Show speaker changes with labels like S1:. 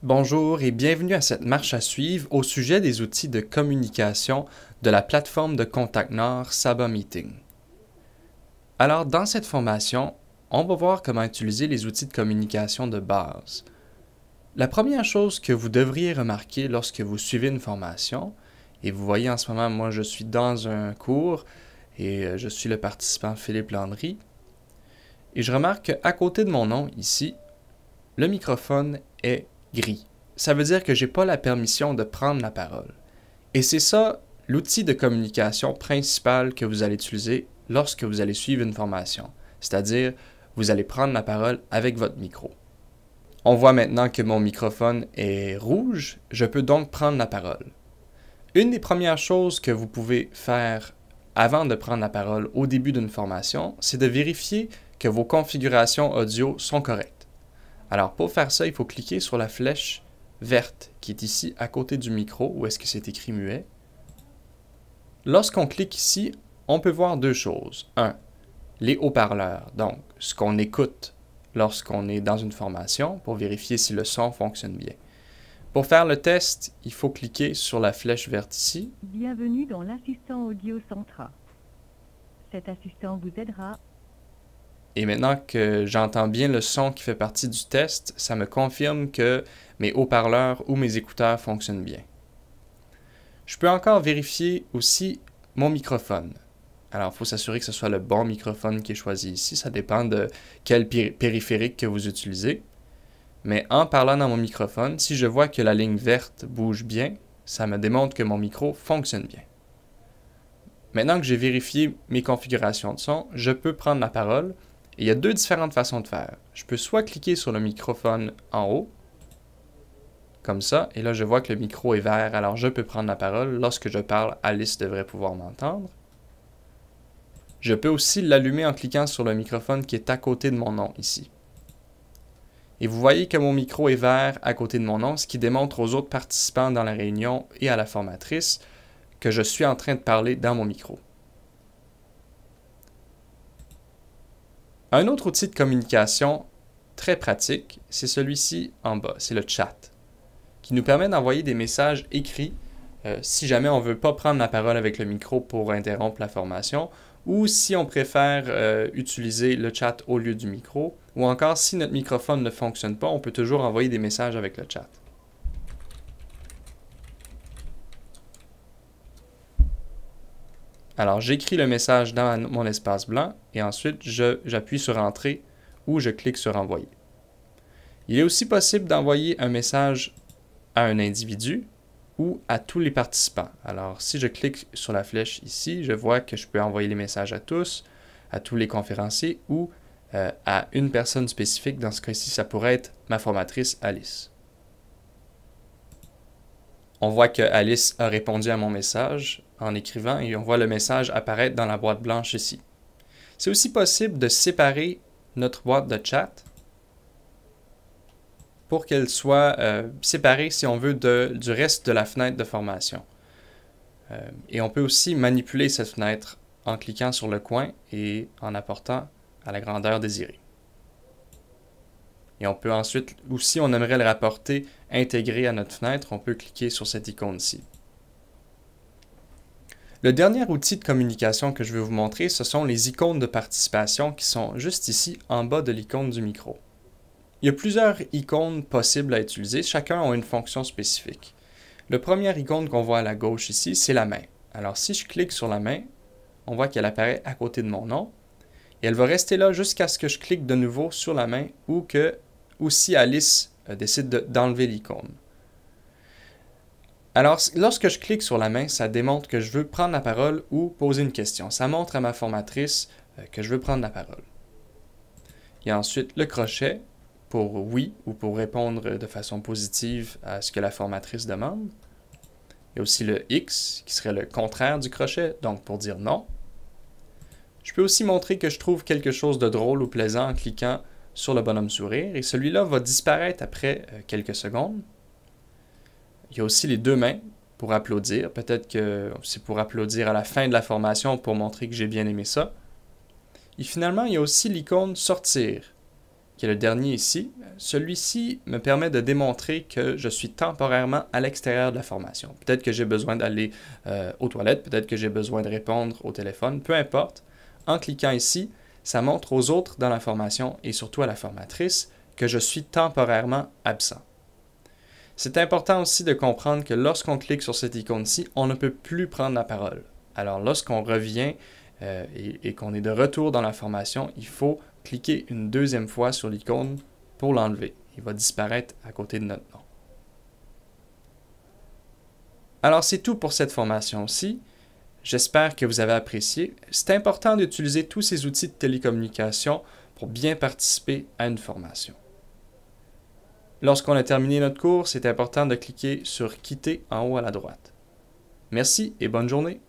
S1: Bonjour et bienvenue à cette marche à suivre au sujet des outils de communication de la plateforme de Contact Nord Saba Meeting. Alors, dans cette formation, on va voir comment utiliser les outils de communication de base. La première chose que vous devriez remarquer lorsque vous suivez une formation, et vous voyez en ce moment, moi je suis dans un cours et je suis le participant Philippe Landry, et je remarque qu'à côté de mon nom ici, le microphone est gris. Ça veut dire que je n'ai pas la permission de prendre la parole. Et c'est ça l'outil de communication principal que vous allez utiliser lorsque vous allez suivre une formation. C'est-à-dire, vous allez prendre la parole avec votre micro. On voit maintenant que mon microphone est rouge, je peux donc prendre la parole. Une des premières choses que vous pouvez faire avant de prendre la parole au début d'une formation, c'est de vérifier que vos configurations audio sont correctes. Alors pour faire ça, il faut cliquer sur la flèche verte qui est ici à côté du micro, où est-ce que c'est écrit muet. Lorsqu'on clique ici, on peut voir deux choses. Un, les haut-parleurs, donc ce qu'on écoute lorsqu'on est dans une formation pour vérifier si le son fonctionne bien. Pour faire le test, il faut cliquer sur la flèche verte ici.
S2: Bienvenue dans l'assistant audio Centra. Cet assistant vous aidera.
S1: Et maintenant que j'entends bien le son qui fait partie du test, ça me confirme que mes haut-parleurs ou mes écouteurs fonctionnent bien. Je peux encore vérifier aussi mon microphone. Alors, il faut s'assurer que ce soit le bon microphone qui est choisi ici. Ça dépend de quel périphérique que vous utilisez. Mais en parlant dans mon microphone, si je vois que la ligne verte bouge bien, ça me démontre que mon micro fonctionne bien. Maintenant que j'ai vérifié mes configurations de son, je peux prendre la parole. Et il y a deux différentes façons de faire. Je peux soit cliquer sur le microphone en haut, comme ça, et là je vois que le micro est vert, alors je peux prendre la parole. Lorsque je parle, Alice devrait pouvoir m'entendre. Je peux aussi l'allumer en cliquant sur le microphone qui est à côté de mon nom ici. Et vous voyez que mon micro est vert à côté de mon nom, ce qui démontre aux autres participants dans la réunion et à la formatrice que je suis en train de parler dans mon micro. Un autre outil de communication très pratique, c'est celui-ci en bas, c'est le chat, qui nous permet d'envoyer des messages écrits si jamais on ne veut pas prendre la parole avec le micro pour interrompre la formation, ou si on préfère utiliser le chat au lieu du micro, ou encore si notre microphone ne fonctionne pas, on peut toujours envoyer des messages avec le chat. Alors, j'écris le message dans mon espace blanc et ensuite j'appuie sur Entrée ou je clique sur Envoyer. Il est aussi possible d'envoyer un message à un individu ou à tous les participants. Alors, si je clique sur la flèche ici, je vois que je peux envoyer les messages à tous les conférenciers ou à une personne spécifique. Dans ce cas-ci, ça pourrait être ma formatrice Alice. On voit que Alice a répondu à mon message en écrivant et on voit le message apparaître dans la boîte blanche ici. C'est aussi possible de séparer notre boîte de chat pour qu'elle soit séparée, si on veut, du reste de la fenêtre de formation. Et on peut aussi manipuler cette fenêtre en cliquant sur le coin et en apportant à la grandeur désirée. Et on peut ensuite, ou si on aimerait le rapporter intégré à notre fenêtre, on peut cliquer sur cette icône-ci. Le dernier outil de communication que je vais vous montrer, ce sont les icônes de participation qui sont juste ici en bas de l'icône du micro. Il y a plusieurs icônes possibles à utiliser, chacun a une fonction spécifique. Le premier icône qu'on voit à la gauche ici, c'est la main. Alors si je clique sur la main, on voit qu'elle apparaît à côté de mon nom. Et elle va rester là jusqu'à ce que je clique de nouveau sur la main ou si Alice décide d'enlever l'icône. Alors, lorsque je clique sur la main, ça démontre que je veux prendre la parole ou poser une question. Ça montre à ma formatrice que je veux prendre la parole. Il y a ensuite le crochet pour oui ou pour répondre de façon positive à ce que la formatrice demande. Il y a aussi le X qui serait le contraire du crochet, donc pour dire non. Je peux aussi montrer que je trouve quelque chose de drôle ou plaisant en cliquant sur le bonhomme sourire et celui-là va disparaître après quelques secondes. Il y a aussi les deux mains pour applaudir. Peut-être que c'est pour applaudir à la fin de la formation pour montrer que j'ai bien aimé ça. Et finalement, il y a aussi l'icône sortir qui est le dernier ici, celui-ci me permet de démontrer que je suis temporairement à l'extérieur de la formation. Peut-être que j'ai besoin d'aller aux toilettes, peut-être que j'ai besoin de répondre au téléphone, peu importe. En cliquant ici, ça montre aux autres dans la formation et surtout à la formatrice que je suis temporairement absent. C'est important aussi de comprendre que lorsqu'on clique sur cette icône-ci, on ne peut plus prendre la parole. Alors lorsqu'on revient et qu'on est de retour dans la formation, il faut cliquer une deuxième fois sur l'icône pour l'enlever. Il va disparaître à côté de notre nom. Alors c'est tout pour cette formation-ci. J'espère que vous avez apprécié. C'est important d'utiliser tous ces outils de télécommunication pour bien participer à une formation. Lorsqu'on a terminé notre cours, c'est important de cliquer sur « Quitter » en haut à la droite. Merci et bonne journée!